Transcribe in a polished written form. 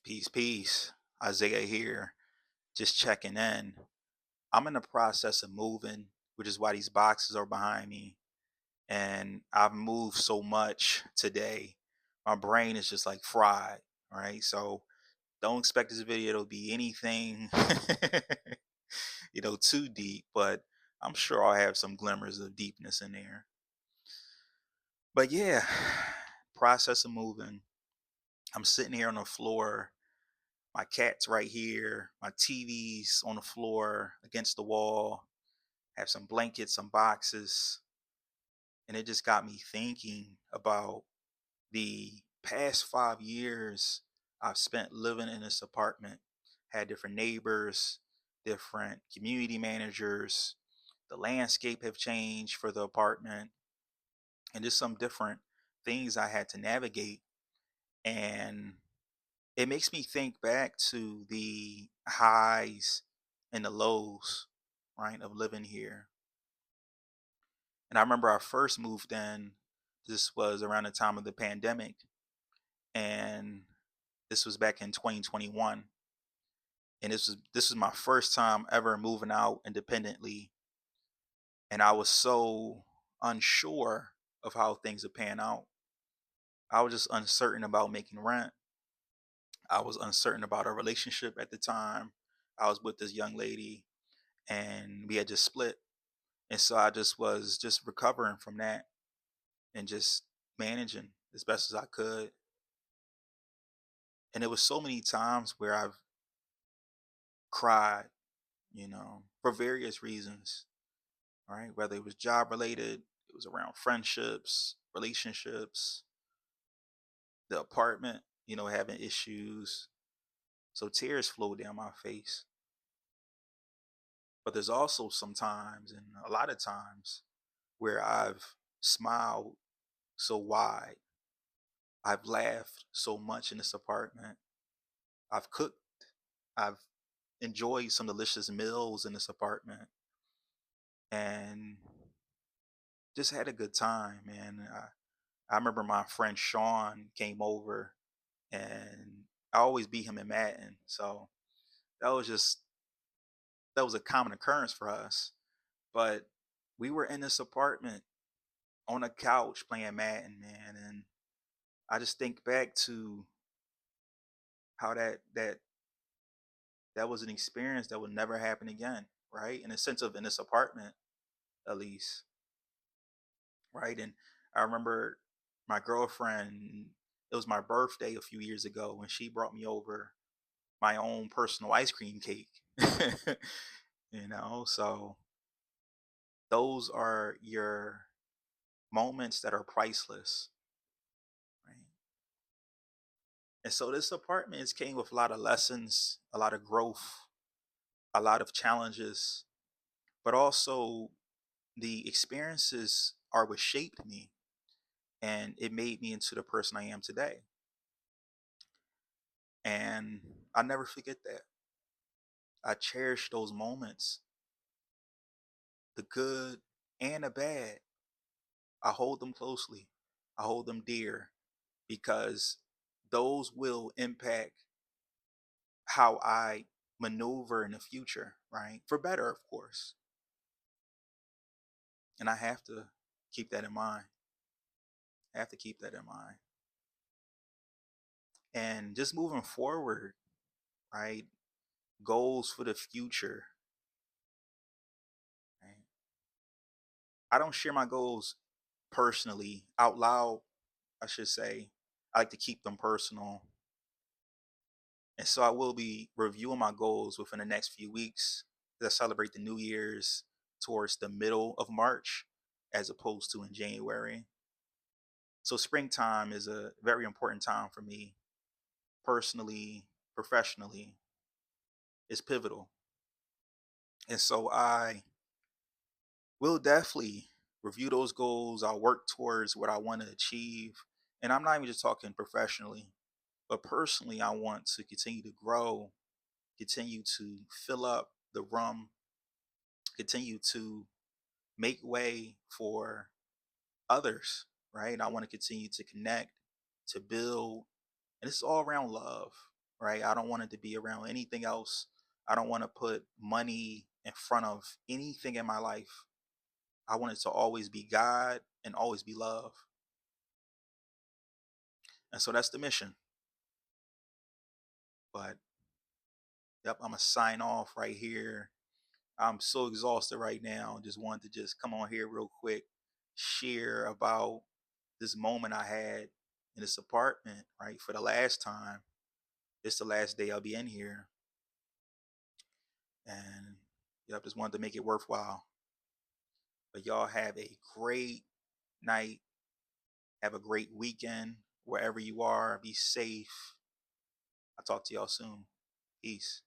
Peace, peace. Isaiah here, just checking in. I'm in the process of moving, which is why these boxes are behind me. And I've moved so much today. My brain is just like fried, right? So don't expect this video to be anything, too deep, but I'm sure I'll have some glimmers of deepness in there. But yeah, process of moving. I'm sitting here on the floor. My cat's right here. My TV's on the floor against the wall. Have some blankets, some boxes. And it just got me thinking about the past 5 years I've spent living in this apartment. Had different neighbors, different community managers. The landscape have changed for the apartment. And just some different things I had to navigate. And it makes me think back to the highs and the lows, right, of living here. And I remember I first moved in, this was around the time of the pandemic, and this was back in 2021. And this was my first time ever moving out independently. And I was so unsure of how things would pan out. I was just uncertain about making rent. I was uncertain about our relationship at the time. I was with this young lady and we had just split. And so I just was just recovering from that and just managing as best as I could. And there was so many times where I've cried, for various reasons, right? Whether it was job related, it was around friendships, relationships, the apartment, having issues. So tears flow down my face. But there's also some times and a lot of times where I've smiled so wide. I've laughed so much in this apartment. I've cooked. I've enjoyed some delicious meals in this apartment and just had a good time, man. I remember my friend Sean came over and I always beat him in Madden. So that was just, that was a common occurrence for us. But we were in this apartment on a couch playing Madden, man. And I just think back to how that was an experience that would never happen again, right? In a sense of in this apartment, at least, right? And I remember my girlfriend, it was my birthday a few years ago when she brought me over my own personal ice cream cake. So those are your moments that are priceless, right? And so this apartment has came with a lot of lessons, a lot of growth, a lot of challenges, but also the experiences are what shaped me and it made me into the person I am today. And I never forget that. I cherish those moments, the good and the bad. I hold them closely. I hold them dear because those will impact how I maneuver in the future, right? For better, of course. And I have to keep that in mind. I have to keep that in mind. And just moving forward, right? Goals for the future, right? I don't share my goals personally out loud, I should say. I like to keep them personal. And so I will be reviewing my goals within the next few weeks as I celebrate the New Year's towards the middle of March as opposed to in January. So springtime is a very important time for me personally, professionally. It's pivotal. And so I will definitely review those goals. I'll work towards what I want to achieve. And I'm not even just talking professionally, but personally, I want to continue to grow, continue to fill up the room, continue to make way for others, right? I want to continue to connect, to build, and it's all around love, right? I don't want it to be around anything else. I don't want to put money in front of anything in my life. I want it to always be God and always be love. And so that's the mission. But yep, I'm gonna sign off right here. I'm so exhausted right now. Just wanted to just come on here real quick, share about this moment I had in this apartment, right? For the last time. It's the last day I'll be in here. And yep, just wanted to make it worthwhile. But y'all have a great night. Have a great weekend wherever you are. Be safe. I'll talk to y'all soon. Peace.